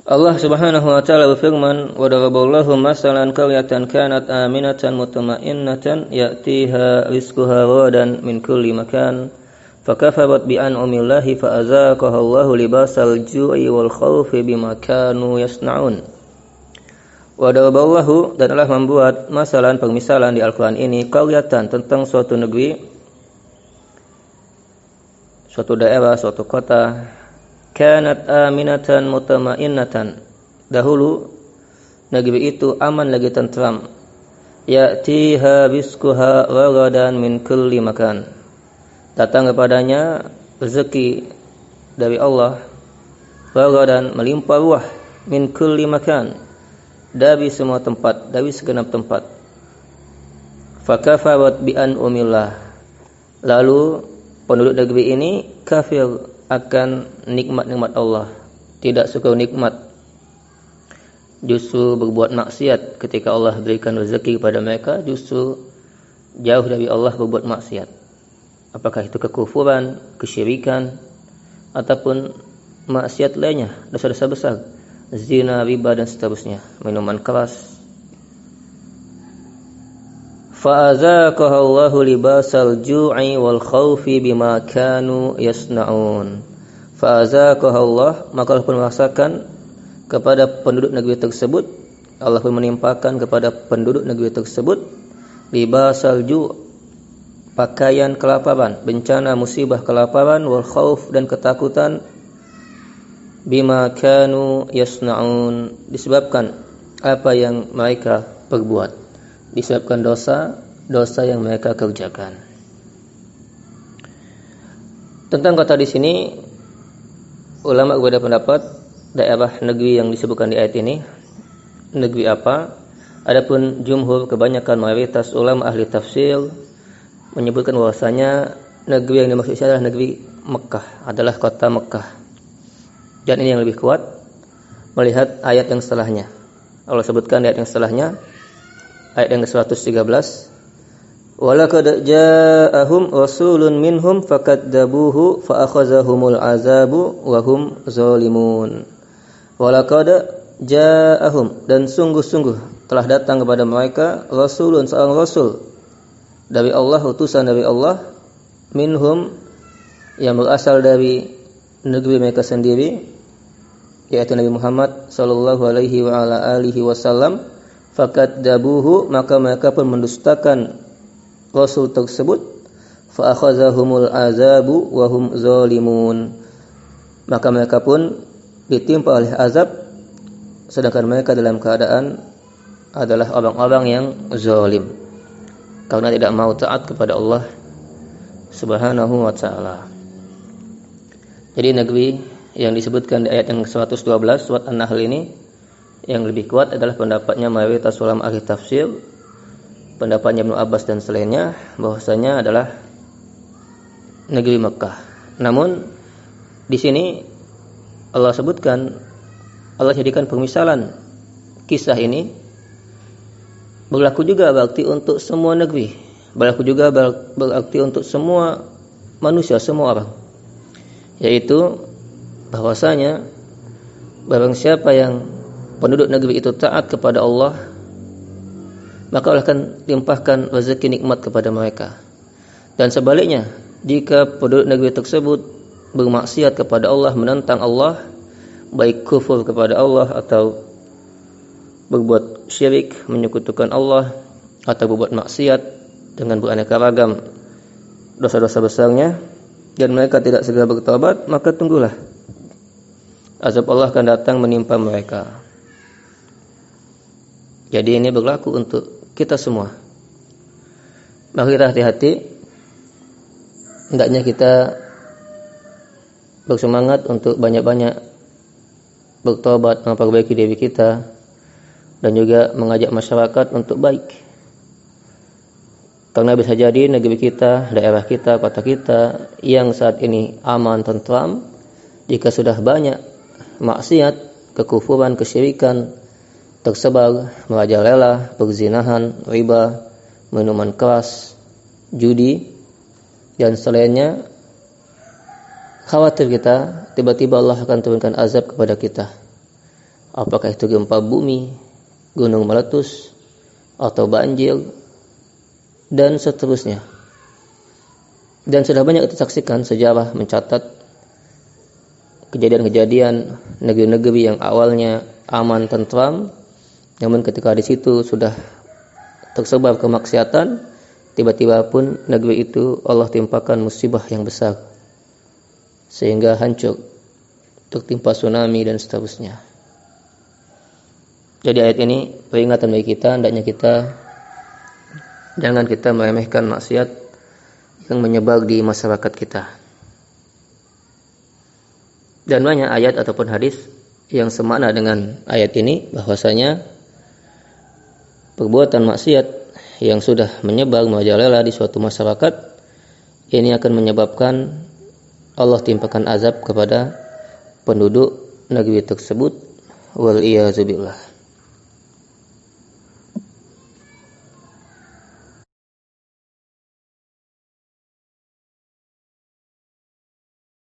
Allah Subhanahu wa taala berfirman, "Wa daraballahu masalan qaryatan kanat aminatan mutma'innatan ya'tiha rizquha ragadan min kulli makan fakafarat bi an'amillahi fa'azaqaha Allahu libasal ju'i wal khaufi bima kanu yasna'un." Wa daraballahu, dan Allah membuat masalan permisalan di Al-Qur'an ini qaryatan tentang suatu negeri, suatu daerah, suatu kota, kanat aminatan mutma'innatan, dahulu negeri itu aman lagi tentram, ya'tiha rizquha ragadan min kulli makan, datang kepadanya rezeki dari Allah, ragadan melimpah ruah, min kulli makan, dari semua tempat, dari segenap tempat. Fakafarat bi an'amillah, lalu penduduk negeri ini kafir akan nikmat-nikmat Allah, tidak suka nikmat, justru berbuat maksiat ketika Allah berikan rezeki kepada mereka, justru jauh dari Allah berbuat maksiat. Apakah itu kekufuran, kesyirikan, ataupun maksiat lainnya, dosa-dosa besar, zina, riba dan seterusnya, minuman keras. Fa'azaqaha Allahu libasal ju'i wal khaufi bima kanu yasna'un. Fa'azaqaha Allah, maka Allah pun merasakan kepada penduduk negeri tersebut, Allah pun menimpakan kepada penduduk negeri tersebut libasal ju', pakaian kelaparan, bencana musibah kelaparan, wal khauf, dan ketakutan, bima kanu yasna'un, disebabkan apa yang mereka perbuat, disebabkan dosa yang mereka kerjakan. Tentang kata di sini, ulama berbeda pendapat daerah negeri yang disebutkan di ayat ini, negeri apa. Adapun jumhur, kebanyakan mayoritas ulama ahli tafsir menyebutkan bahwasanya negeri yang dimaksud adalah negeri Mekah, adalah kota Mekah. Dan ini yang lebih kuat melihat ayat yang setelahnya. Allah sebutkan di ayat yang setelahnya, ayat yang ke-113, walaqad ja'ahum rasulun minhum fakadzabuhu fa'akhazahumul azabu wa hum zalimun. Walaqad ja'ahum, dan sungguh-sungguh telah datang kepada mereka rasulun, seorang rasul dari Allah, utusan dari Allah, minhum, yang berasal dari negeri mereka sendiri, yaitu Nabi Muhammad sallallahu alaihi wa ala alihi wasallam. Fakadzabuhu, maka mereka pun mendustakan Rasul tersebut. Fa akhazahumul azabu wa hum zalimun, maka mereka pun ditimpa oleh azab sedangkan mereka dalam keadaan adalah orang-orang yang zalim, karena tidak mau taat kepada Allah Subhanahu wa taala. Jadi negeri yang disebutkan di ayat yang 112 surat An-Nahl ini, yang lebih kuat adalah pendapatnya mayoritas ulama ahli tafsir, pendapatnya Ibnu Abbas dan selainnya, bahwasanya adalah negeri Mekah. Namun di sini Allah sebutkan, Allah jadikan permisalan kisah ini berlaku juga berarti untuk semua negeri, berlaku juga berarti untuk semua manusia, semua orang, yaitu bahwasanya barang siapa yang penduduk negeri itu taat kepada Allah, maka Allah akan limpahkan rezeki nikmat kepada mereka. Dan sebaliknya, jika penduduk negeri tersebut bermaksiat kepada Allah, menentang Allah, baik kufur kepada Allah atau berbuat syirik, menyekutukan Allah, atau berbuat maksiat dengan beraneka ragam dosa-dosa besarnya, dan mereka tidak segera bertobat, maka tunggulah azab Allah akan datang menimpa mereka. Jadi ini berlaku untuk kita semua. Maka kita hati-hati, hendaknya kita bersemangat untuk banyak-banyak bertobat, memperbaiki diri kita, dan juga mengajak masyarakat untuk baik. Karena bisa jadi negeri kita, daerah kita, kota kita yang saat ini aman, tentram, jika sudah banyak maksiat, kekufuran, kesyirikan tersebar merajalela, perzinahan, riba, minuman keras, judi, dan selainnya, khawatir kita tiba-tiba Allah akan turunkan azab kepada kita. apakah itu gempa bumi, gunung meletus, atau banjir, dan seterusnya. Dan sudah banyak kita saksikan sejarah mencatat kejadian-kejadian negeri-negeri yang awalnya aman tentram, namun ketika di situ sudah tersebar kemaksiatan, tiba-tiba pun negeri itu Allah timpakan musibah yang besar sehingga hancur, tertimpa tsunami dan seterusnya. Jadi ayat ini peringatan bagi kita, hendaknya jangan kita meremehkan maksiat yang menyebar di masyarakat kita. Dan banyak ayat ataupun hadis yang semakna dengan ayat ini, bahwasanya perbuatan maksiat yang sudah menyebar merajalela di suatu masyarakat ini akan menyebabkan Allah timpakan azab kepada penduduk negeri tersebut. Wal iyadzu billah.